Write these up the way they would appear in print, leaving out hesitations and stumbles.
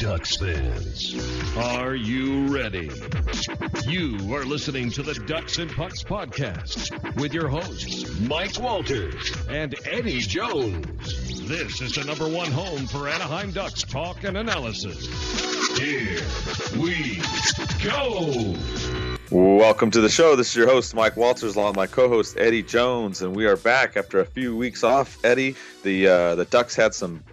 Ducks fans, are you ready? You are listening to the Ducks and Pucks podcast with your hosts, Mike Walters and Eddie Jones. This is the number one home for Anaheim Ducks talk and analysis. Here we go. Welcome to the show. This is your host, Mike Walters, along with my co-host, Eddie Jones, and we are back after a few weeks off. Eddie, the Ducks had some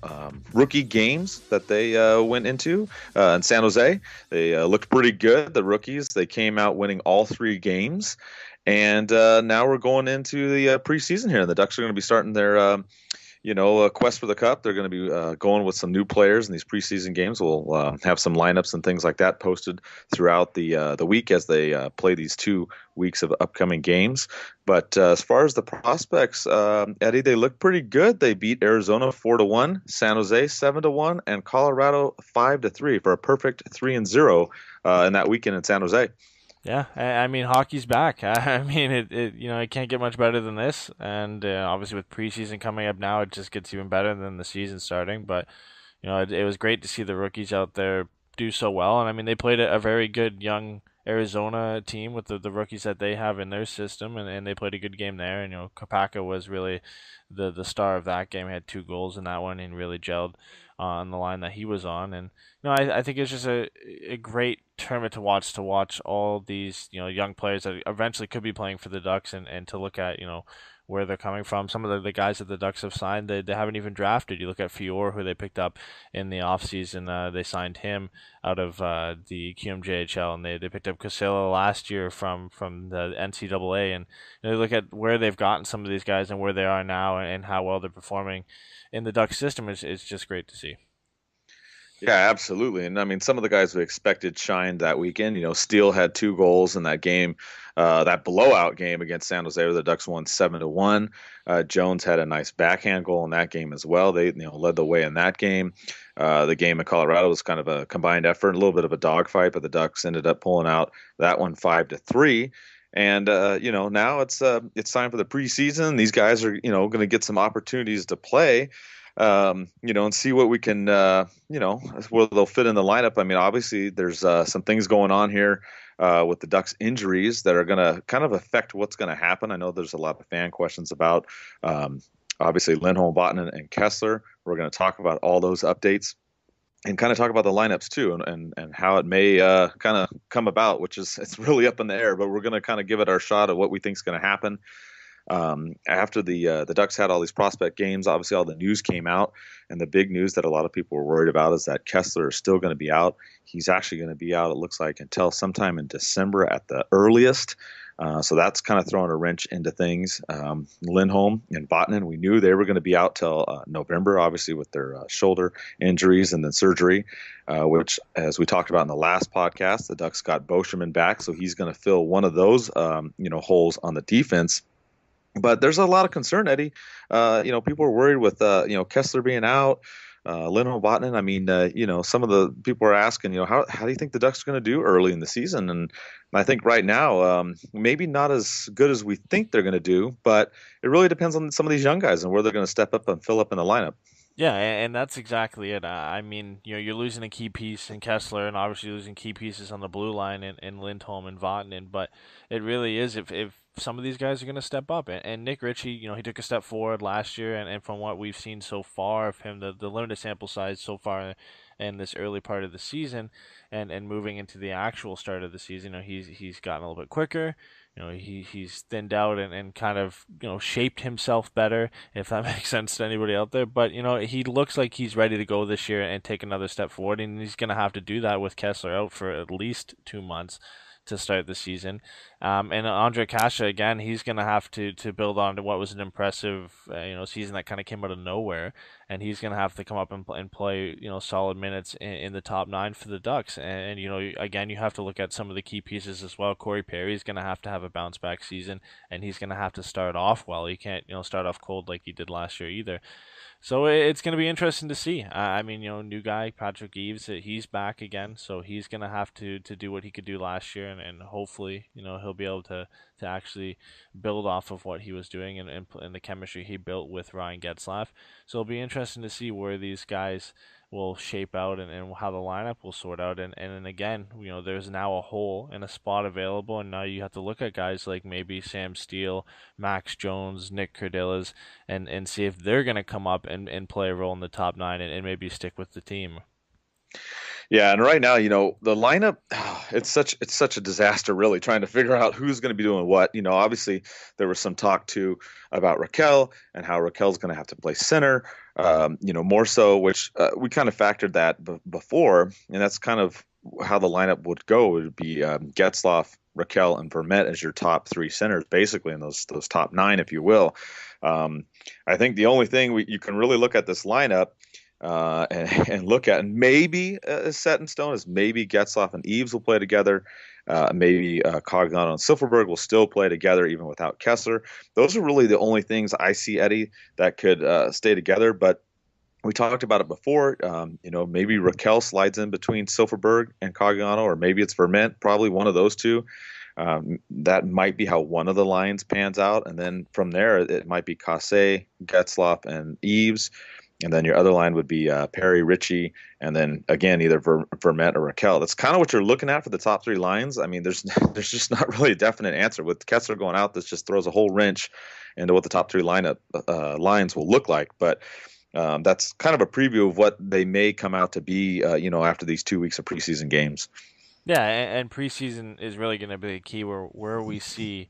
rookie games that they went into in San Jose. They looked pretty good, the rookies. They came out winning all three games, and now we're going into the preseason here. The Ducks are going to be starting their quest for the cup. They're going to be going with some new players in these preseason games. We'll have some lineups and things like that posted throughout the week as they play these 2 weeks of upcoming games. But as far as the prospects, Eddie, they look pretty good. They beat Arizona 4-1, San Jose 7-1, and Colorado 5-3 for a perfect 3-0 in that weekend in San Jose. Yeah, I mean, hockey's back. I mean, it can't get much better than this. And obviously with preseason coming up now, it just gets even better than the season starting. But, it was great to see the rookies out there do so well. And, I mean, they played a very good young Arizona team with the rookies that they have in their system. And they played a good game there. And, Kopaka was really the star of that game. He had 2 goals in that one and really gelled on the line that he was on. And I think it's just a great tournament to watch all these young players that eventually could be playing for the Ducks and to look at where they're coming from. Some of the guys that the Ducks have signed, they haven't even drafted. You look at Fior, who they picked up in the offseason. They signed him out of the QMJHL, and they picked up Casella last year from the NCAA. And you look at where they've gotten some of these guys and where they are now and how well they're performing in the Ducks system. It's just great to see. Yeah, absolutely. And I mean, some of the guys we expected shined that weekend. Steele had 2 goals in that game, that blowout game against San Jose where the Ducks won 7-1. Jones had a nice backhand goal in that game as well. They led the way in that game. The game in Colorado was kind of a combined effort, a little bit of a dogfight, but the Ducks ended up pulling out that one 5-3. And now it's time for the preseason. These guys are going to get some opportunities to play. And see what we can, where they'll fit in the lineup. I mean, obviously there's some things going on here with the Ducks injuries that are going to kind of affect what's going to happen. I know there's a lot of fan questions about, obviously Lindholm, Vatanen, and Kesler. We're going to talk about all those updates and kind of talk about the lineups too and how it may kind of come about, which is, it's really up in the air, but we're going to kind of give it our shot at what we think is going to happen. After the Ducks had all these prospect games, obviously all the news came out, and the big news that a lot of people were worried about is that Kesler is still going to be out. He's actually going to be out, it looks like, until sometime in December at the earliest. So that's kind of throwing a wrench into things. Lindholm and Vatanen, we knew they were going to be out till November, obviously with their shoulder injuries and then surgery, which, as we talked about in the last podcast, the Ducks got Boschman back, so he's going to fill one of those holes on the defense. But there's a lot of concern, Eddie. People are worried with, Kesler being out, Lindholm, Vatanen. I mean, some of the people are asking, how do you think the Ducks are going to do early in the season? And I think right now, maybe not as good as we think they're going to do, but it really depends on some of these young guys and where they're going to step up and fill up in the lineup. Yeah, and that's exactly it. I mean, you're losing a key piece in Kesler and obviously losing key pieces on the blue line in Lindholm and Vatanen, but it really is if some of these guys are going to step up. And Nick Ritchie, he took a step forward last year, and from what we've seen so far of him, the limited sample size so far in this early part of the season and moving into the actual start of the season, he's gotten a little bit quicker. He's thinned out and kind of, shaped himself better, if that makes sense to anybody out there. But, he looks like he's ready to go this year and take another step forward, and he's going to have to do that with Kesler out for at least 2 months to start the season. And Andre Kasha, again, he's going to have to build on to what was an impressive season that kind of came out of nowhere, and he's going to have to come up and play solid minutes in the top 9 for the Ducks. And again, you have to look at some of the key pieces as well. Corey Perry's going to have a bounce back season, and he's going to have to start off well. He can't start off cold like he did last year either. So it's going to be interesting to see. I mean, new guy, Patrick Eaves, he's back again, so he's going to have to do what he could do last year, and hopefully, he'll he'll be able to actually build off of what he was doing and the chemistry he built with Ryan Getzlaf. So it'll be interesting to see where these guys will shape out and how the lineup will sort out. And then again, there's now a hole and a spot available, and now you have to look at guys like maybe Sam Steele, Max Jones, Nick Cordillas, and see if they're going to come up and play a role in the top nine and maybe stick with the team. Yeah, and right now, the lineup, it's such a disaster, really, trying to figure out who's going to be doing what. Obviously, there was some talk too about Raquel and how Raquel's going to have to play center, more so, which we kind of factored that before, and that's kind of how the lineup would go. It would be Getzlaf, Raquel, and Vermette as your top three centers, basically, in those top nine, if you will. I think the only thing you can really look at this lineup and look at, and maybe is set in stone, is maybe Getzlaf and Eves will play together. Maybe Cogliano and Silfverberg will still play together even without Kesler. Those are really the only things I see, Eddie, that could stay together. But we talked about it before. Maybe Raquel slides in between Silfverberg and Cogliano, or maybe it's Vermette, probably one of those two. That might be how one of the lines pans out. And then from there, it might be Kassé, Getzlaf, and Eves. And then your other line would be Perry, Ritchie, and then again either Vermette or Raquel. That's kind of what you're looking at for the top three lines. I mean, there's just not really a definite answer. With Kesler going out, this just throws a whole wrench into what the top three lines will look like. But that's kind of a preview of what they may come out to be, after these 2 weeks of preseason games. Yeah, and preseason is really going to be a key where we see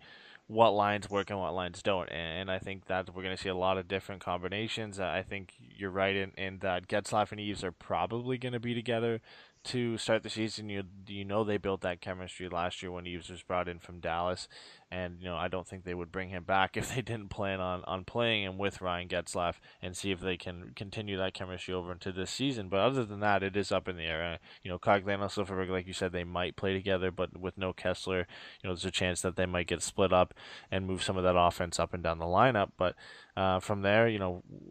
what lines work and what lines don't. And I think that we're going to see a lot of different combinations. I think you're right in that Getzlaf and Eves are probably going to be together to start the season. They built that chemistry last year when Eves was brought in from Dallas. And, I don't think they would bring him back if they didn't plan on playing him with Ryan Getzlaf and see if they can continue that chemistry over into this season. But other than that, it is up in the air. Cogliano, Silfverberg, like you said, they might play together, but with no Kesler, there's a chance that they might get split up and move some of that offense up and down the lineup. But from there,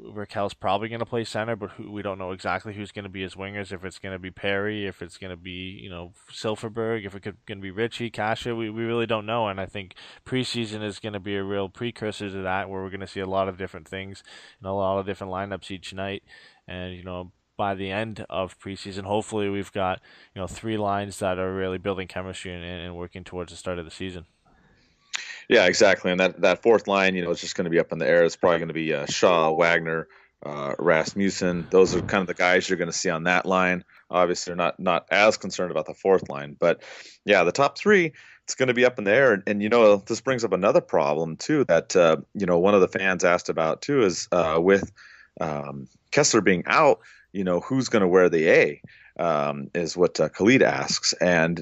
Raquel's probably going to play center, but we don't know exactly who's going to be his wingers, if it's going to be Perry, if it's going to be, Silfverberg, if it's going to be Ritchie, Kasha, we really don't know. And I think preseason is going to be a real precursor to that, where we're going to see a lot of different things and a lot of different lineups each night. And, by the end of preseason, hopefully we've got, 3 lines that are really building chemistry and working towards the start of the season. Yeah, exactly. And that fourth line, it's just going to be up in the air. It's probably going to be Shaw, Wagner, Rasmussen. Those are kind of the guys you're going to see on that line. Obviously, they're not as concerned about the fourth line. But, yeah, the top 3, it's going to be up in the air. And this brings up another problem, too, that, one of the fans asked about, too, is with Kesler being out, who's going to wear the A? Is what Khalid asks. And,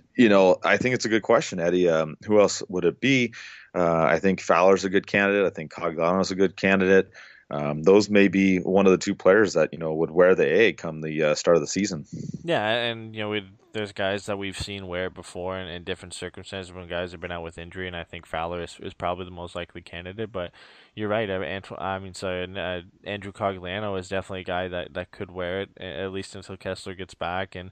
I think it's a good question, Eddie. Who else would it be? I think Fowler's a good candidate. I think Cogliano's a good candidate. Those may be one of the 2 players that, would wear the A come the start of the season. Yeah, and, there's guys that we've seen wear it before in different circumstances when guys have been out with injury, and I think Fowler is probably the most likely candidate. But you're right. Andrew Cogliano is definitely a guy that could wear it, at least until Kesler gets back. And,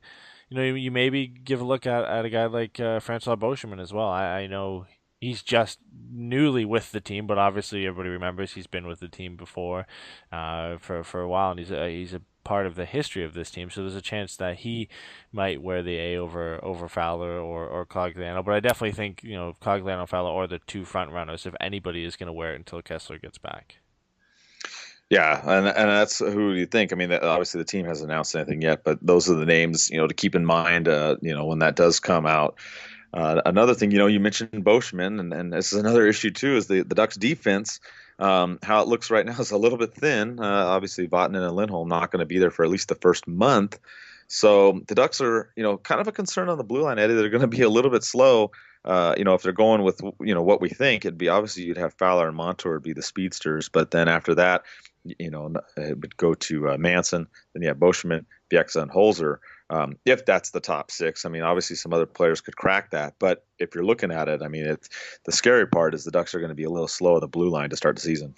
you maybe give a look at a guy like Francois Beauchemin as well. I know he's just newly with the team, but obviously everybody remembers he's been with the team before for a while, and he's a part of the history of this team. So there's a chance that he might wear the A over Fowler or Cogliano. But I definitely think Cogliano, Fowler, or the 2 front runners, if anybody is going to wear it until Kesler gets back. Yeah, and that's who you think. I mean, obviously the team hasn't announced anything yet, but those are the names to keep in mind. When that does come out. Another thing, you mentioned Beauchemin, and this is another issue too, is the Ducks defense. How it looks right now is a little bit thin. Obviously, Vatanen and Lindholm not going to be there for at least the first month. So the Ducks are, kind of a concern on the blue line, Eddie. They're going to be a little bit slow. If they're going with, what we think, it'd be obviously you'd have Fowler and Montour be the speedsters. But then after that, it would go to Manson. Then you have Beauchemin, Bieksa, and Holzer. If that's the top 6, I mean, obviously some other players could crack that. But if you're looking at it, I mean, the scary part is the Ducks are going to be a little slow at the blue line to start the season.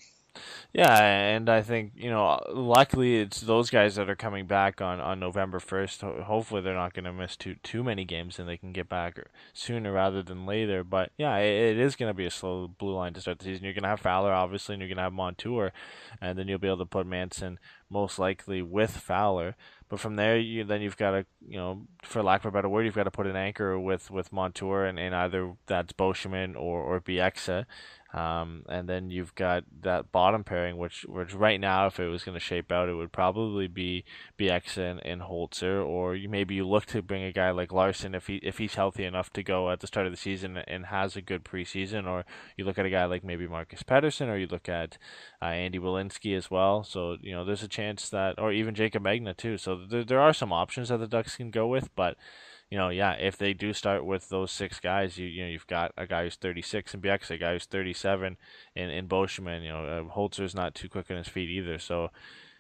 Yeah, and I think, luckily it's those guys that are coming back on November 1st. Hopefully they're not going to miss too many games and they can get back sooner rather than later. But yeah, it is going to be a slow blue line to start the season. You're going to have Fowler, obviously, and you're going to have Montour, and then you'll be able to put Manson most likely with Fowler. But from there, you've got to, for lack of a better word, you've got to put an anchor with Montour, and either that's Boschman or Bieksa. And then you've got that bottom pairing, which right now, if it was going to shape out, it would probably be Bieksa and Holzer, or maybe you look to bring a guy like Larson if he's healthy enough to go at the start of the season and has a good preseason, or you look at a guy like maybe Marcus Pettersson, or you look at Andy Welinski as well. So there's a chance that, or even Jacob Magna too. So there are some options that the Ducks can go with, but. If they do start with those 6 guys, you've got a guy who's 36 in Bieksa, a guy who's 37 in Boschman. Holzer's not too quick on his feet either, so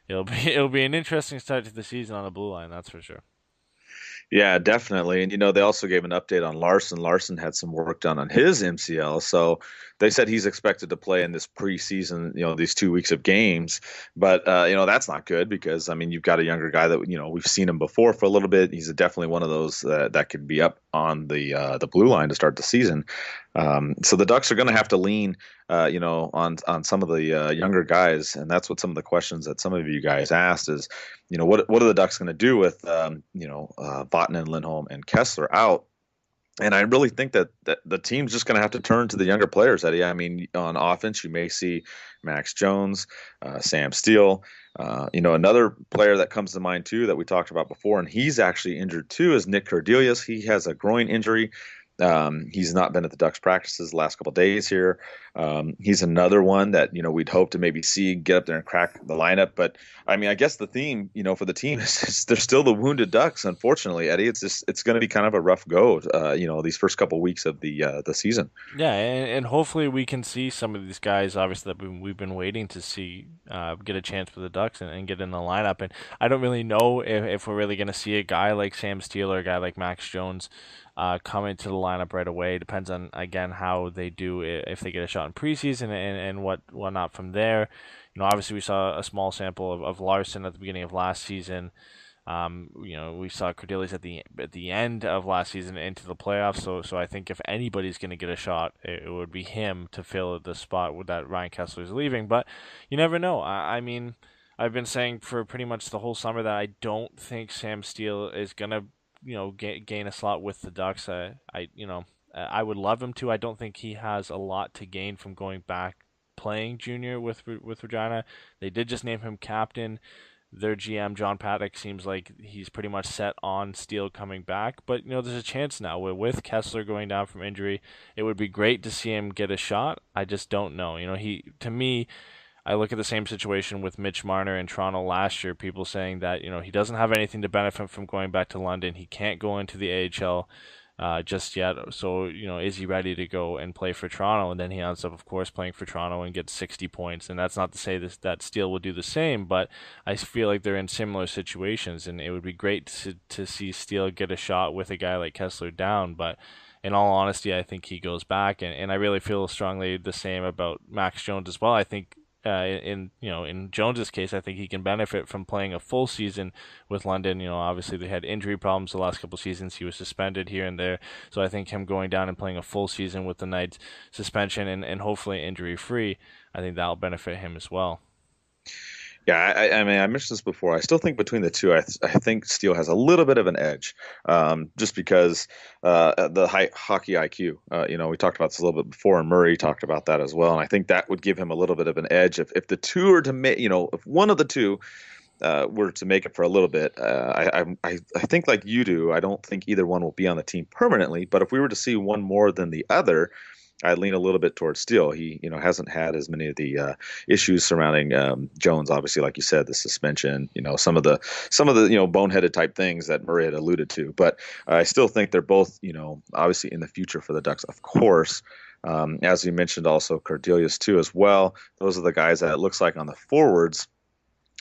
it'll be an interesting start to the season on the blue line, that's for sure. Yeah, definitely. And, they also gave an update on Larson. Larson had some work done on his MCL. So they said he's expected to play in this preseason, these 2 weeks of games. But, that's not good because, you've got a younger guy that, we've seen him before for a little bit. He's definitely one of those that could be up on the blue line to start the season. So the Ducks are going to have to lean, on some of the younger guys, and that's what some of the questions that some of you guys asked is, what are the Ducks going to do with, Vatanen, Lindholm, and Kesler out? And I really think that the team's just going to have to turn to the younger players, Eddie. On offense, you may see Max Jones, Sam Steele. Another player that comes to mind, too, that we talked about before, and he's actually injured, too, is Nick Cordelius. He has a groin injury. He's not been at the Ducks practices the last couple of days here. He's another one that, we'd hope to maybe see get up there and crack the lineup. But I guess the theme, for the team is they're still the wounded Ducks. Unfortunately, Eddie, it's going to be kind of a rough go, these first couple of weeks of the season. Yeah. And hopefully we can see some of these guys, obviously, that we've been waiting to see, get a chance for the Ducks and get in the lineup. And I don't really know if we're really going to see a guy like Sam Steele or a guy like Max Jones come into the lineup right away. Depends on, again, how they do, if they get a shot in preseason and whatnot from there. Obviously we saw a small sample of Larson at the beginning of last season. We saw Cordelius at the end of last season into the playoffs. So I think if anybody's going to get a shot, it would be him to fill the spot that Ryan Kesler is leaving. But you never know. I've been saying for pretty much the whole summer that I don't think Sam Steele is going to gain a slot with the Ducks. I would love him to. I don't think he has a lot to gain from going back playing junior with Regina. They did just name him captain. Their GM John Paddock seems like he's pretty much set on Steele coming back, but there's a chance now with Kesler going down from injury. It would be great to see him get a shot. I just don't know. To me, I look at the same situation with Mitch Marner in Toronto last year, people saying that, he doesn't have anything to benefit from going back to London. He can't go into the AHL just yet. So, is he ready to go and play for Toronto? And then he ends up, of course, playing for Toronto and gets 60 points. And that's not to say that Steele will do the same, but I feel like they're in similar situations. And it would be great to see Steele get a shot with a guy like Kesler down. But in all honesty, I think he goes back. And I really feel strongly the same about Max Jones as well. I think in Jones's case, I think he can benefit from playing a full season with London. Obviously they had injury problems the last couple of seasons. He was suspended here and there. So I think him going down and playing a full season with the Knights suspension and hopefully injury free, I think that'll benefit him as well. Yeah, I mentioned this before. I still think between the two, I think Steele has a little bit of an edge, just because the high hockey IQ. We talked about this a little bit before, and Murray talked about that as well. And I think that would give him a little bit of an edge if the two are to make, if one of the two were to make it for a little bit. I think like you do, I don't think either one will be on the team permanently. But if we were to see one more than the other, I'd lean a little bit towards Steele. He, hasn't had as many of the issues surrounding Jones. Obviously, like you said, the suspension. Some of the boneheaded type things that Murray had alluded to. But I still think they're both, obviously in the future for the Ducks, of course. As you mentioned, also Cordelius too as well. Those are the guys that it looks like on the forwards.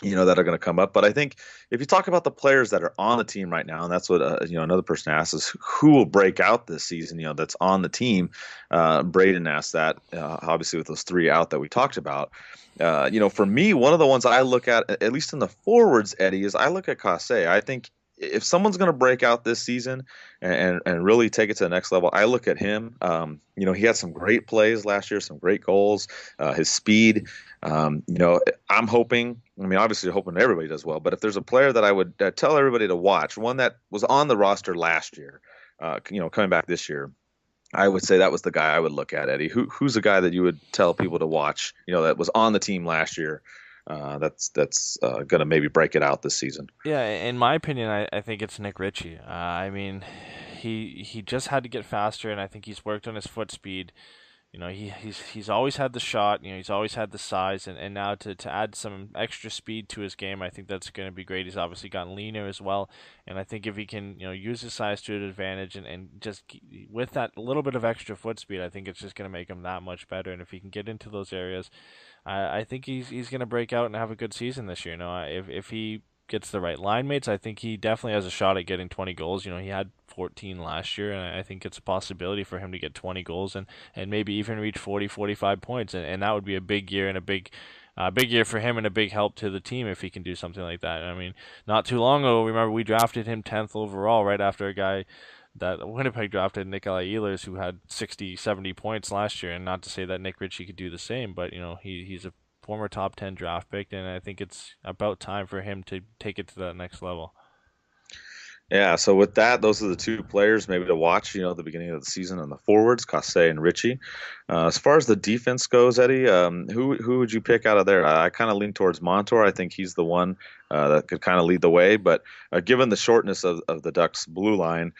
that are going to come up. But I think if you talk about the players that are on the team right now, and that's what another person asked is who will break out this season. That's on the team. Braden asked that. Obviously, with those three out that we talked about. For me, one of the ones I look at least in the forwards, Eddie, is I look at Kase. I think if someone's going to break out this season and really take it to the next level, I look at him. He had some great plays last year, some great goals, his speed. I'm hoping. I mean, obviously, hoping everybody does well. But if there's a player that I would tell everybody to watch, one that was on the roster last year, coming back this year, I would say that was the guy I would look at, Eddie. Who's the guy that you would tell people to watch? That was on the team last year. That's going to maybe break it out this season. Yeah, in my opinion, I think it's Nick Ritchie. I mean, he just had to get faster, and I think he's worked on his foot speed. He's always had the shot. He's always had the size, and now to add some extra speed to his game, I think that's going to be great. He's obviously gotten leaner as well, and I think if he can use his size to his advantage and just with that little bit of extra foot speed, I think it's just going to make him that much better. And if he can get into those areas, I think he's going to break out and have a good season this year. If he gets the right line mates, I think he definitely has a shot at getting 20 goals. He had 14 last year, and I think it's a possibility for him to get 20 goals and maybe even reach 40, 45 points. And that would be a big year and a big year for him and a big help to the team if he can do something like that. I mean, not too long ago, remember we drafted him 10th overall right after a guy that Winnipeg drafted, Nikolai Ehlers, who had 60, 70 points last year. And not to say that Nick Ritchie could do the same, but he's a former top 10 draft pick, and I think it's about time for him to take it to that next level. Yeah, so with that, those are the two players maybe to watch, at the beginning of the season on the forwards, Kase and Ritchie. As far as the defense goes, Eddie, who would you pick out of there? I kind of lean towards Montour. I think he's the one that could kind of lead the way. But given the shortness of the Ducks' blue line,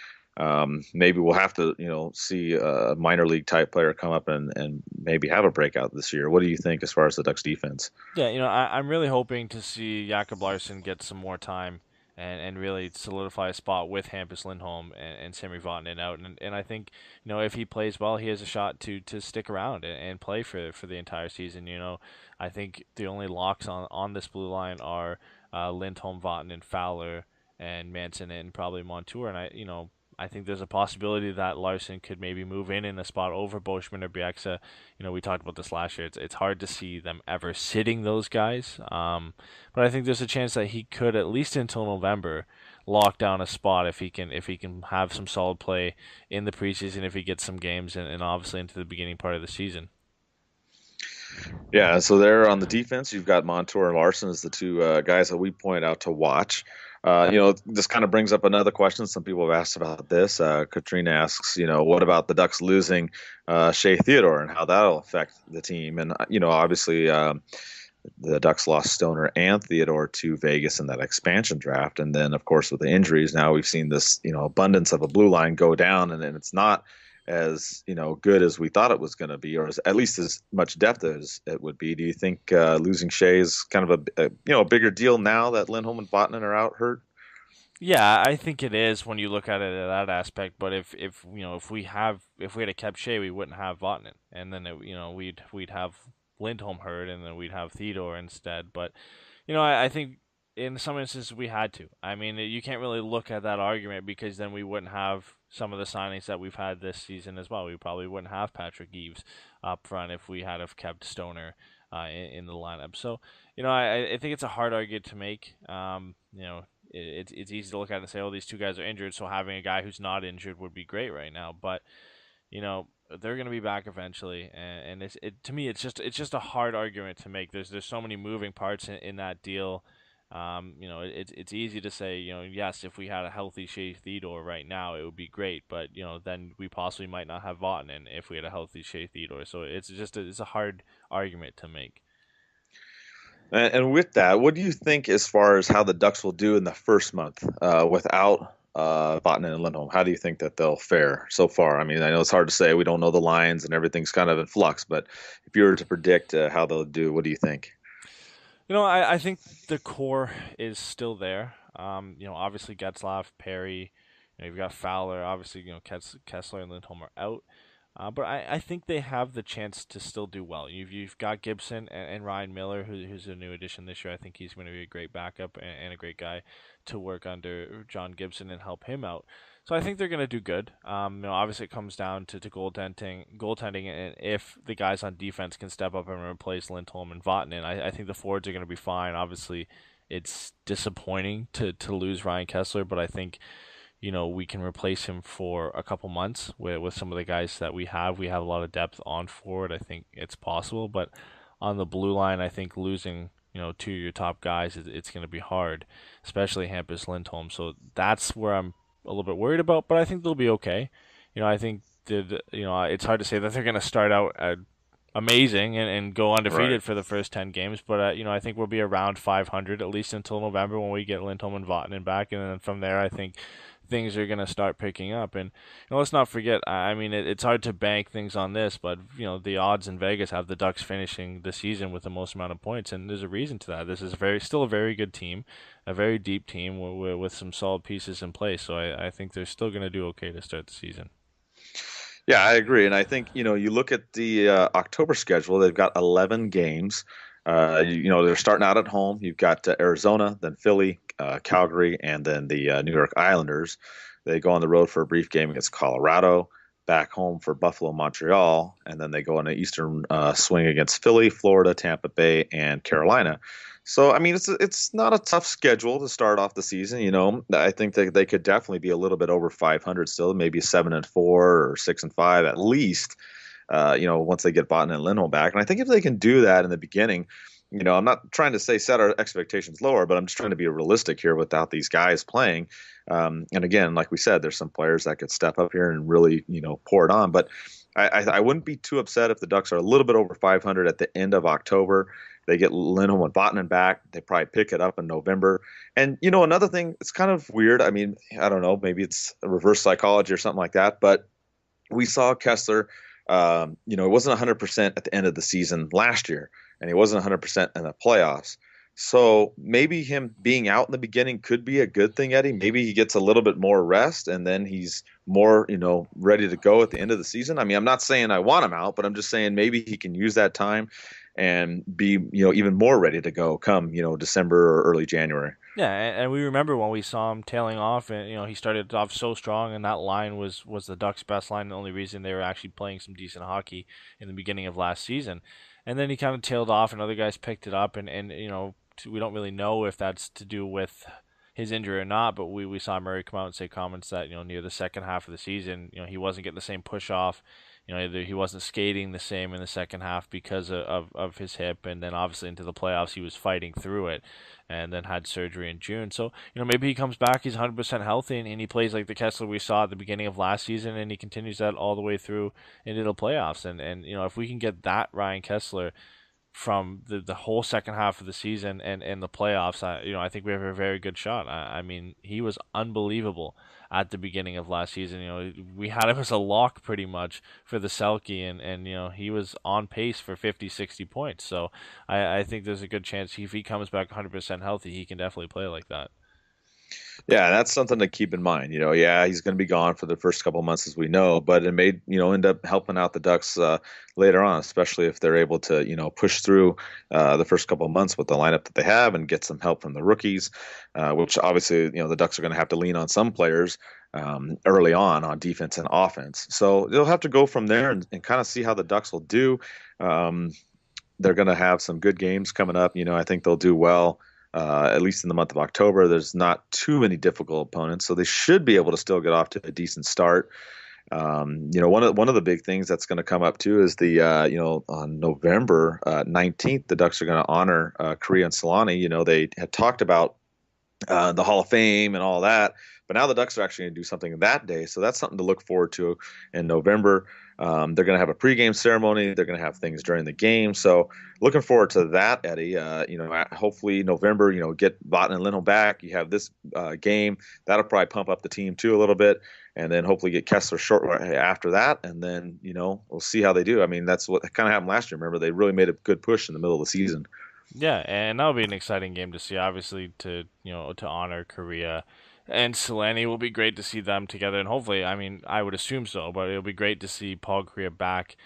maybe we'll have to, see a minor league type player come up and maybe have a breakout this year. What do you think as far as the Ducks defense? Yeah, I'm really hoping to see Jakob Larsson get some more time and really solidify a spot with Hampus, Lindholm, and Sami Vatanen out. And I think, if he plays well, he has a shot to stick around and play for the entire season. I think the only locks on this blue line are Lindholm, Vatanen, Fowler, and Manson, and probably Montour. And I think there's a possibility that Larson could maybe move in a spot over Boschman or Bieksa. We talked about this last year. It's hard to see them ever sitting those guys. But I think there's a chance that he could, at least until November, lock down a spot if he can have some solid play in the preseason, if he gets some games, and obviously into the beginning part of the season. Yeah, so there on the defense, you've got Montour and Larson as the two guys that we point out to watch. This kind of brings up another question. Some people have asked about this. Katrina asks, what about the Ducks losing Shea Theodore and how that'll affect the team? And, obviously the Ducks lost Stoner and Theodore to Vegas in that expansion draft. And then, of course, with the injuries, now we've seen this, abundance of a blue line go down, and it's not as good as we thought it was going to be, or at least as much depth as it would be. Do you think losing Shea is kind of a bigger deal now that Lindholm and Vatanen are out hurt? Yeah, I think it is when you look at it at that aspect. But if we had kept Shea, we wouldn't have Vatanen, and then we'd have Lindholm hurt, and then we'd have Theodore instead. But I think in some instances we had to. I mean, you can't really look at that argument because then we wouldn't have some of the signings that we've had this season as well. We probably wouldn't have Patrick Eaves up front if we had have kept Stoner in the lineup. So, I think it's a hard argument to make. It's easy to look at it and say, oh, these two guys are injured, so having a guy who's not injured would be great right now. But, they're going to be back eventually, and to me, it's just a hard argument to make. There's so many moving parts in that deal. It's easy to say, yes, if we had a healthy Shea Theodore right now, it would be great. But then we possibly might not have Vatanen if we had a healthy Shea Theodore. So it's a hard argument to make. And with that, what do you think as far as how the Ducks will do in the first month without Vatanen and Lindholm? How do you think that they'll fare so far? I mean, I know it's hard to say. We don't know the lines and everything's kind of in flux. But if you were to predict how they'll do, what do you think? I think the core is still there. Obviously Getzlaf, Perry, you've got Fowler. Obviously, Kesler and Lindholm are out. But I think they have the chance to still do well. You've got Gibson and Ryan Miller, who's a new addition this year. I think he's going to be a great backup and a great guy to work under John Gibson and help him out. So I think they're going to do good. Obviously it comes down to goaltending, and if the guys on defense can step up and replace Lindholm and Vatanen, I think the forwards are going to be fine. Obviously, it's disappointing to lose Ryan Kesler, but I think we can replace him for a couple months with some of the guys that we have. We have a lot of depth on forward. I think it's possible, but on the blue line, I think losing two of your top guys, it's going to be hard, especially Hampus, Lindholm. So that's where I'm a little bit worried about, but I think they'll be okay. I think it's hard to say that they're going to start out amazing and go undefeated Right. for the first 10 games, but I think we'll be around 500 at least until November when we get Lindholm and Vatanen back, and then from there I think things are going to start picking up. And let's not forget, I mean, it's hard to bank things on this, but the odds in Vegas have the Ducks finishing the season with the most amount of points, and there's a reason to that. This is still a very good team, a very deep team with some solid pieces in place. So I think they're still going to do okay to start the season. Yeah, I agree. And I think, you look at the October schedule, they've got 11 games. They're starting out at home. You've got Arizona, then Philly, Calgary, and then the New York Islanders. They go on the road for a brief game against Colorado, back home for Buffalo, Montreal, and then they go on an Eastern swing against Philly, Florida, Tampa Bay, and Carolina. So, I mean, it's not a tough schedule to start off the season. I think that they could definitely be a little bit over 500 still, maybe 7-4 or 6-5 at least. Once they get Vatanen and Lindholm back, and I think if they can do that in the beginning, I'm not trying to say set our expectations lower, but I'm just trying to be realistic here without these guys playing. And again, like we said, there's some players that could step up here and really, pour it on. But I wouldn't be too upset if the Ducks are a little bit over 500 at the end of October. They get Lindholm and Vatanen back. They probably pick it up in November. And, another thing, it's kind of weird. I mean, I don't know, maybe it's a reverse psychology or something like that. But we saw Kesler, it wasn't 100% at the end of the season last year, and he wasn't 100% in the playoffs. So maybe him being out in the beginning could be a good thing, Eddie. Maybe he gets a little bit more rest, and then he's more, ready to go at the end of the season. I mean, I'm not saying I want him out, but I'm just saying maybe he can use that time and be, even more ready to go come, December or early January. Yeah, and we remember when we saw him tailing off, and he started off so strong, and that line was the Ducks' best line. The only reason they were actually playing some decent hockey in the beginning of last season, and then he kind of tailed off, and other guys picked it up, and we don't really know if that's to do with his injury or not, but we saw Murray come out and say comments that near the second half of the season, he wasn't getting the same push off. He wasn't skating the same in the second half because of his hip, and then obviously into the playoffs he was fighting through it, and then had surgery in June. So maybe he comes back, he's 100% healthy, and he plays like the Kesler we saw at the beginning of last season, and he continues that all the way through into the playoffs. And if we can get that Ryan Kesler from the whole second half of the season and the playoffs, I think we have a very good shot. I mean, he was unbelievable at the beginning of last season. We had him as a lock pretty much for the Selke, and he was on pace for 50, 60 points. So I think there's a good chance if he comes back 100% healthy, he can definitely play like that. Yeah, that's something to keep in mind. Yeah, he's going to be gone for the first couple of months, as we know, but it may, end up helping out the Ducks later on, especially if they're able to, push through the first couple of months with the lineup that they have and get some help from the rookies, which obviously, the Ducks are going to have to lean on some players early on defense and offense. So they'll have to go from there and kind of see how the Ducks will do. They're going to have some good games coming up. I think they'll do well. At least in the month of October, there's not too many difficult opponents, so they should be able to still get off to a decent start. One of the big things that's going to come up too is the on November 19th, the Ducks are going to honor Korea and Solani. They had talked about the Hall of Fame and all that, but now the Ducks are actually going to do something that day, so that's something to look forward to in November. They're going to have a pregame ceremony. They're going to have things during the game. So looking forward to that, Eddie. Hopefully November, get Vatanen and Lindholm back. You have this game. That'll probably pump up the team too a little bit. And then hopefully get Kesler short after that. And then, we'll see how they do. I mean, that's what kind of happened last year. Remember, they really made a good push in the middle of the season. Yeah, and that'll be an exciting game to see, obviously, to honor Korea and Selene will be great to see them together. And hopefully, I mean, I would assume so, but it'll be great to see Paul Kariya back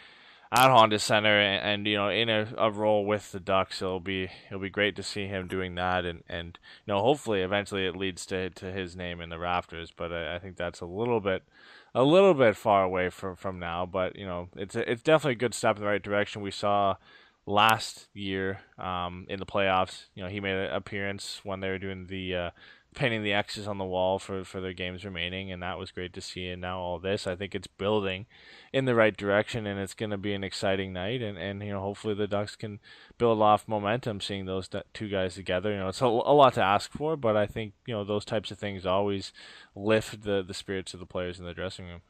at Honda Center and in a role with the Ducks. It'll be great to see him doing that, and hopefully eventually it leads to his name in the rafters. But I think that's a little bit far away from now. But it's definitely a good step in the right direction. We saw last year in the playoffs. He made an appearance when they were doing the painting the X's on the wall for their games remaining, and that was great to see. And now all this, I think it's building in the right direction, and it's going to be an exciting night. And hopefully the Ducks can build off momentum seeing those two guys together. It's a lot to ask for, but I think those types of things always lift the spirits of the players in the dressing room.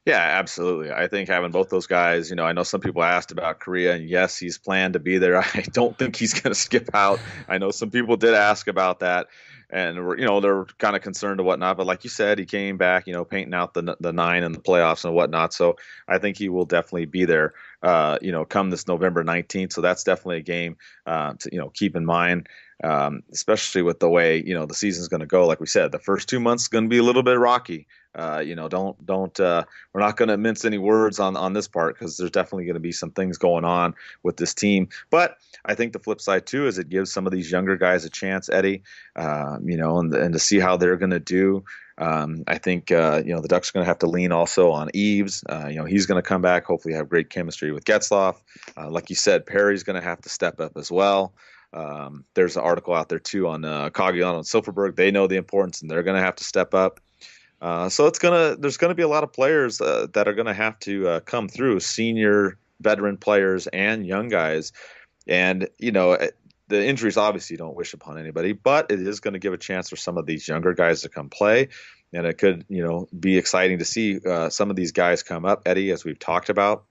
Yeah, absolutely. I think having both those guys, I know some people asked about Kariya, and yes, he's planned to be there. I don't think he's going to skip out. I know some people did ask about that, and they're kind of concerned and whatnot. But like you said, he came back, painting out the 9 in the playoffs and whatnot. So I think he will definitely be there, come this November 19th. So that's definitely a game to keep in mind. Especially with the way the season's going to go. Like we said, the first 2 months is going to be a little bit rocky. Don't we're not going to mince any words on this part, because there's definitely going to be some things going on with this team. But I think the flip side too is it gives some of these younger guys a chance, Eddie, and to see how they're going to do. I think the Ducks are going to have to lean also on Eves. He's going to come back, hopefully have great chemistry with Getzlaf. Like you said, Perry's going to have to step up as well. There's an article out there too on Cogliano and Silverberg. They know the importance, and they're going to have to step up. So there's going to be a lot of players that are going to have to come through, senior, veteran players, and young guys. And the injuries obviously don't wish upon anybody, but it is going to give a chance for some of these younger guys to come play. And it could be exciting to see some of these guys come up, Eddie, as we've talked about.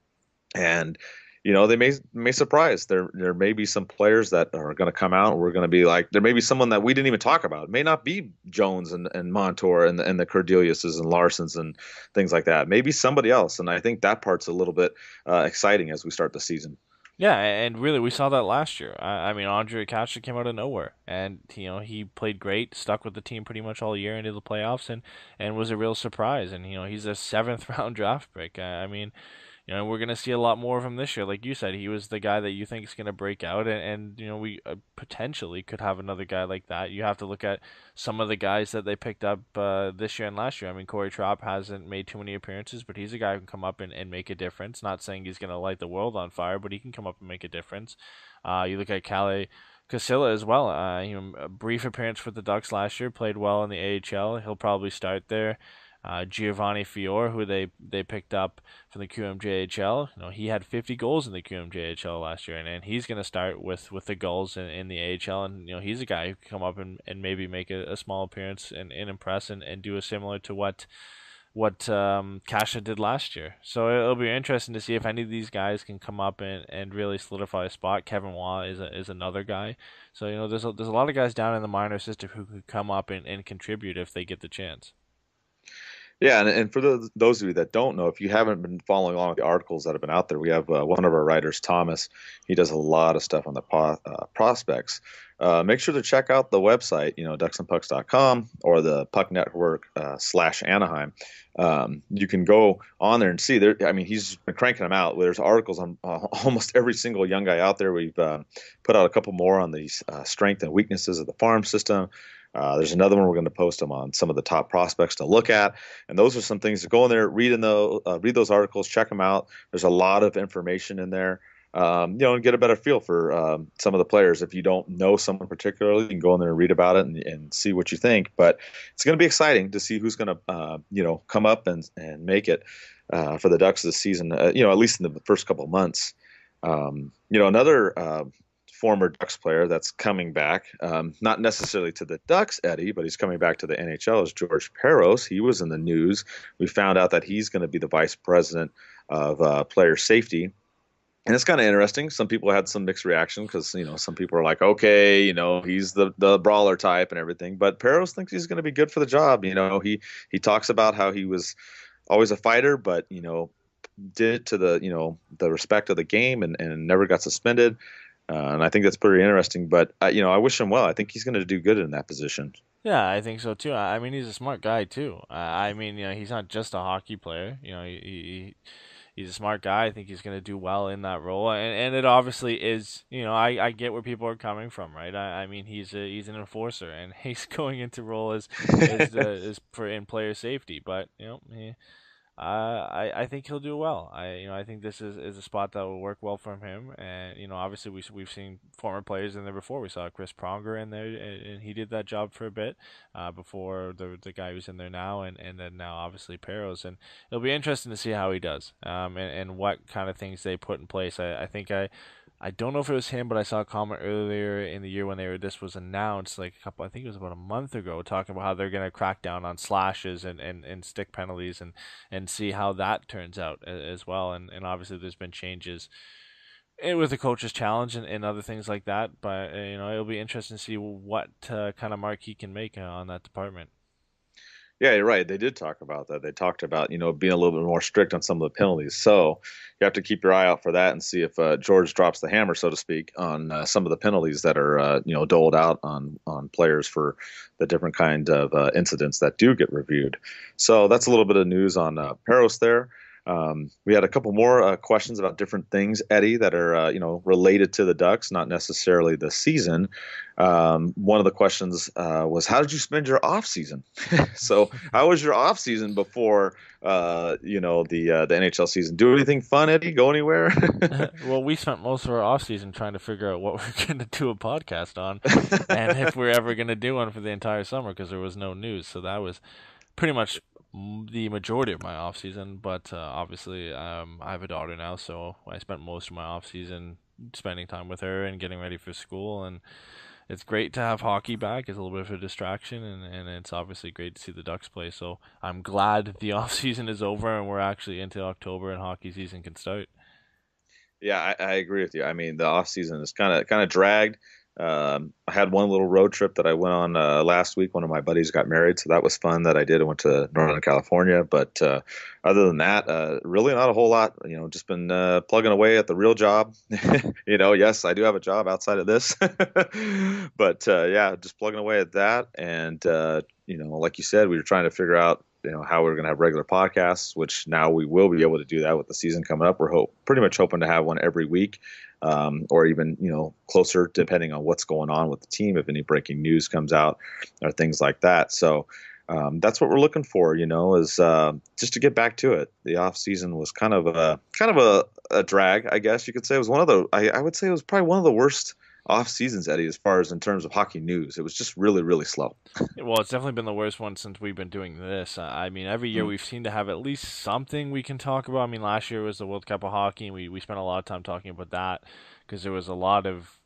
And they may surprise. There may be some players that are going to come out, and we're going to be like, there may be someone that we didn't even talk about. It may not be Jones and Montour and the Cordeliuses and Larsons and things like that. Maybe somebody else, and I think that part's a little bit exciting as we start the season. Yeah, and really, we saw that last year. I mean, Andre Kachuk came out of nowhere, and he played great, stuck with the team pretty much all year into the playoffs, and was a real surprise. And he's a 7th round draft pick. I mean, we're going to see a lot more of him this year. Like you said, he was the guy that you think is going to break out, and we potentially could have another guy like that. You have to look at some of the guys that they picked up this year and last year. I mean, Corey Trapp hasn't made too many appearances, but he's a guy who can come up and make a difference. Not saying he's going to light the world on fire, but he can come up and make a difference. You look at Kalle Casilla as well. A brief appearance for the Ducks last year, played well in the AHL. He'll probably start there. Giovanni Fior, who they picked up from the QMJHL, he had 50 goals in the QMJHL last year, and he's going to start with the goals in the AHL, and he's a guy who can come up and maybe make a small appearance and impress and do a similar to what Kasha did last year. So it'll be interesting to see if any of these guys can come up and really solidify a spot. Kevin Waugh is another guy. So there's a lot of guys down in the minor system who could come up and contribute if they get the chance. Yeah, and for those of you that don't know, if you haven't been following along with the articles that have been out there, we have one of our writers, Thomas. He does a lot of stuff on the prospects. Make sure to check out the website, DucksNPucks.com or the Puck Network /Anaheim. You can go on there and see. He's been cranking them out. There's articles on almost every single young guy out there. We've put out a couple more on the strength and weaknesses of the farm system. There's another one we're going to post them on some of the top prospects to look at, and those are some things to go in there, read those articles, check them out. There's a lot of information in there, and get a better feel for some of the players. If you don't know someone particularly, you can go in there and read about it and see what you think. But it's going to be exciting to see who's going to come up and make it for the Ducks this season. At least in the first couple of months. Another former Ducks player that's coming back, not necessarily to the Ducks, Eddie, but he's coming back to the NHL, is George Peros. He was in the news. We found out that he's going to be the vice president of player safety. And it's kind of interesting. Some people had some mixed reaction because, some people are like, okay, he's the brawler type and everything. But Peros thinks he's going to be good for the job. He talks about how he was always a fighter, but, did it to the respect of the game and never got suspended. And I think that's pretty interesting. But, I wish him well. I think he's going to do good in that position. Yeah, I think so too. I mean, he's a smart guy too. I mean, he's not just a hockey player. He's a smart guy. I think he's going to do well in that role, and it obviously is. I get where people are coming from, right? I mean, he's an enforcer, and he's going into role as for in player safety, but I think he'll do well. I think this is a spot that will work well for him. And obviously we've seen former players in there before. We saw Chris Pronger in there, and he did that job for a bit before the guy who's in there now, and then now obviously Peros. And it'll be interesting to see how he does, and what kind of things they put in place. I think I don't know if it was him, but I saw a comment earlier in the year when this was announced, like I think it was about a month ago, talking about how they're going to crack down on slashes and stick penalties and see how that turns out as well. And obviously there's been changes with the coach's challenge and other things like that. But it'll be interesting to see what kind of mark he can make on that department. Yeah, you're right. They did talk about that. They talked about, being a little bit more strict on some of the penalties. So you have to keep your eye out for that and see if George drops the hammer, so to speak, on some of the penalties that are, doled out on players for the different kind of incidents that do get reviewed. So that's a little bit of news on Peros there. We had a couple more questions about different things, Eddie, that are related to the Ducks, not necessarily the season. One of the questions was, how did you spend your off season? So how was your off season before the NHL season? Do anything fun, Eddie? Go anywhere? Well, we spent most of our off season trying to figure out what we're going to do a podcast on, and if we're ever going to do one for the entire summer, because there was no news. So that was pretty much the majority of my off season. But obviously, I have a daughter now, so I spent most of my off season spending time with her and getting ready for school. And it's great to have hockey back. It's a little bit of a distraction, and it's obviously great to see the Ducks play. So I'm glad the off season is over and we're actually into October and hockey season can start. Yeah, I agree with you. I mean, the off season is kind of dragged. I had one little road trip that I went on last week. One of my buddies got married, so that was fun that I did. I went to Northern California, but other than that, really not a whole lot. Just been plugging away at the real job. Yes, I do have a job outside of this, but yeah, just plugging away at that. And like you said, we were trying to figure out how we're going to have regular podcasts, which now we will be able to do that with the season coming up. We're pretty much hoping to have one every week. Or even, closer, depending on what's going on with the team, if any breaking news comes out or things like that. So that's what we're looking for, is just to get back to it. The off season was kind of a drag, I guess you could say. It was I would say it was probably one of the worst off seasons, Eddie, as far as in terms of hockey news. It was just really, really slow. Well, it's definitely been the worst one since we've been doing this. I mean, every year we've seemed to have at least something we can talk about. I mean, last year was the World Cup of Hockey, and we spent a lot of time talking about that because there was a lot of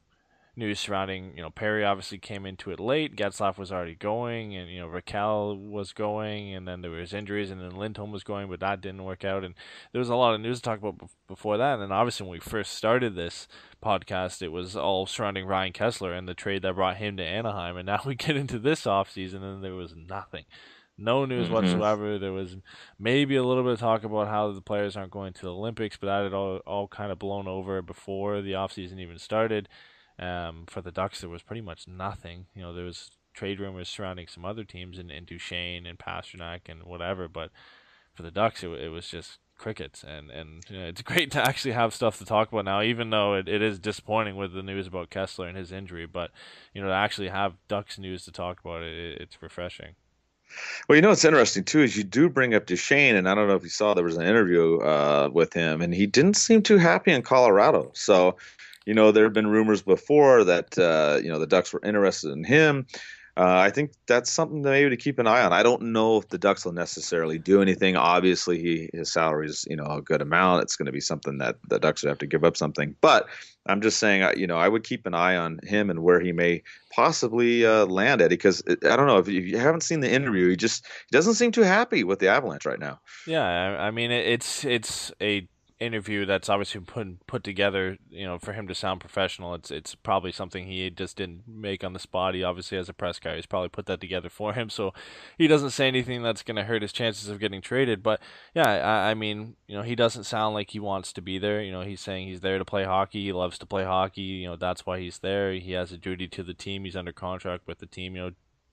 news surrounding, Perry obviously came into it late. Getzlaf was already going, and, Raquel was going, and then there was injuries, and then Lindholm was going, but that didn't work out. And there was a lot of news to talk about before that. And then obviously when we first started this podcast, it was all surrounding Ryan Kesler and the trade that brought him to Anaheim. And now we get into this offseason, and there was nothing. No news whatsoever. There was maybe a little bit of talk about how the players aren't going to the Olympics, but that had all kind of blown over before the offseason even started. For the Ducks, there was pretty much nothing. There was trade rumors surrounding some other teams and Duchesne and Pasternak and whatever, but for the Ducks, it was just crickets. And it's great to actually have stuff to talk about now, even though it is disappointing with the news about Kesler and his injury. But to actually have Ducks news to talk about, it's refreshing. Well, what's interesting too is you do bring up Duchesne, and I don't know if you saw there was an interview with him, and he didn't seem too happy in Colorado. So. There have been rumors before that, the Ducks were interested in him. I think that's something maybe to keep an eye on. I don't know if the Ducks will necessarily do anything. Obviously, his salary is, a good amount. It's going to be something that the Ducks would have to give up something. But I'm just saying, I would keep an eye on him and where he may possibly land at. Because I don't know, if you haven't seen the interview, he doesn't seem too happy with the Avalanche right now. Yeah, I mean, it's a interview that's obviously put together, for him to sound professional. It's probably something he just didn't make on the spot. He obviously has a press guy. He's probably put that together for him, so he doesn't say anything that's going to hurt his chances of getting traded. But yeah, I mean, he doesn't sound like he wants to be there. He's saying he's there to play hockey. He loves to play hockey. That's why he's there. He has a duty to the team. He's under contract with the team.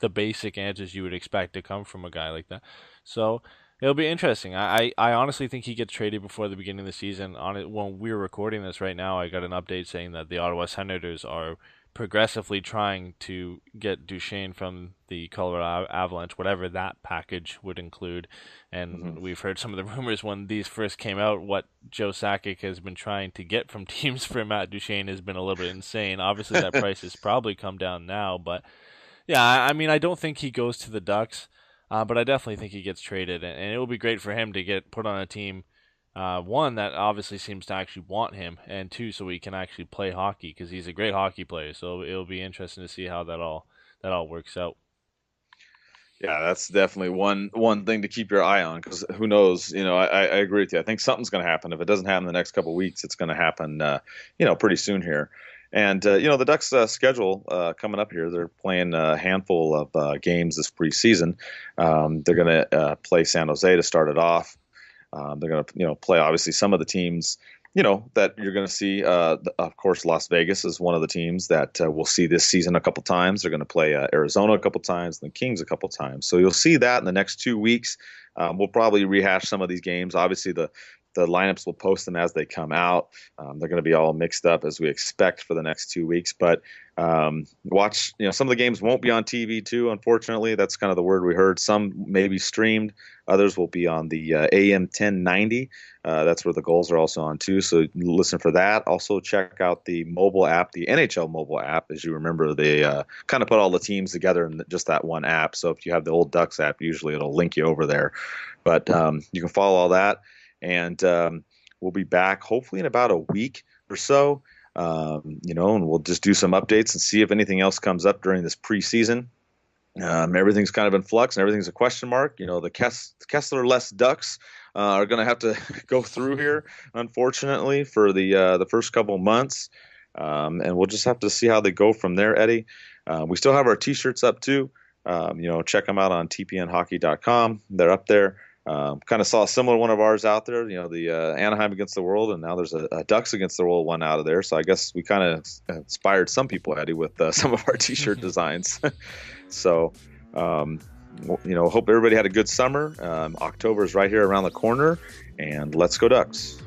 the basic answers you would expect to come from a guy like that. So it'll be interesting. I honestly think he gets traded before the beginning of the season. On it, when we're recording this right now, I got an update saying that the Ottawa Senators are progressively trying to get Duchesne from the Colorado Avalanche, whatever that package would include. And we've heard some of the rumors when these first came out, what Joe Sakic has been trying to get from teams for Matt Duchesne has been a little bit insane. Obviously, that price has probably come down now, but yeah, I mean, I don't think he goes to the Ducks, but I definitely think he gets traded, and it will be great for him to get put on a team, one, that obviously seems to actually want him, and two, so he can actually play hockey, because he's a great hockey player. So it'll be interesting to see how that all works out. Yeah, that's definitely one thing to keep your eye on, because who knows? I agree with you. I think something's going to happen. If it doesn't happen in the next couple of weeks, it's going to happen, pretty soon here. And, the Ducks' schedule coming up here, they're playing a handful of games this preseason. They're going to play San Jose to start it off. They're going to, play obviously some of the teams, that you're going to see. Of course, Las Vegas is one of the teams that we'll see this season a couple times. They're going to play Arizona a couple times, and the Kings a couple times. So you'll see that in the next 2 weeks. We'll probably rehash some of these games. Obviously, the lineups will post them as they come out. They're going to be all mixed up as we expect for the next 2 weeks. But watch, some of the games won't be on TV too, unfortunately. That's kind of the word we heard. Some may be streamed. Others will be on the AM 1090. That's where the goals are also on too. So listen for that. Also check out the mobile app, the NHL mobile app. As you remember, they kind of put all the teams together in just that one app. So if you have the old Ducks app, usually it'll link you over there. But you can follow all that. And we'll be back hopefully in about a week or so, and we'll just do some updates and see if anything else comes up during this preseason. Everything's kind of in flux and everything's a question mark. The Kes-less Ducks are going to have to go through here, unfortunately, for the first couple of months. And we'll just have to see how they go from there, Eddie. We still have our T-shirts up too. Check them out on tpnhockey.com. They're up there. Kind of saw a similar one of ours out there, the Anaheim against the world, and now there's a Ducks against the world one out of there. So I guess we kind of inspired some people, Eddie, with some of our T-shirt designs. So, hope everybody had a good summer. October is right here around the corner, and let's go Ducks.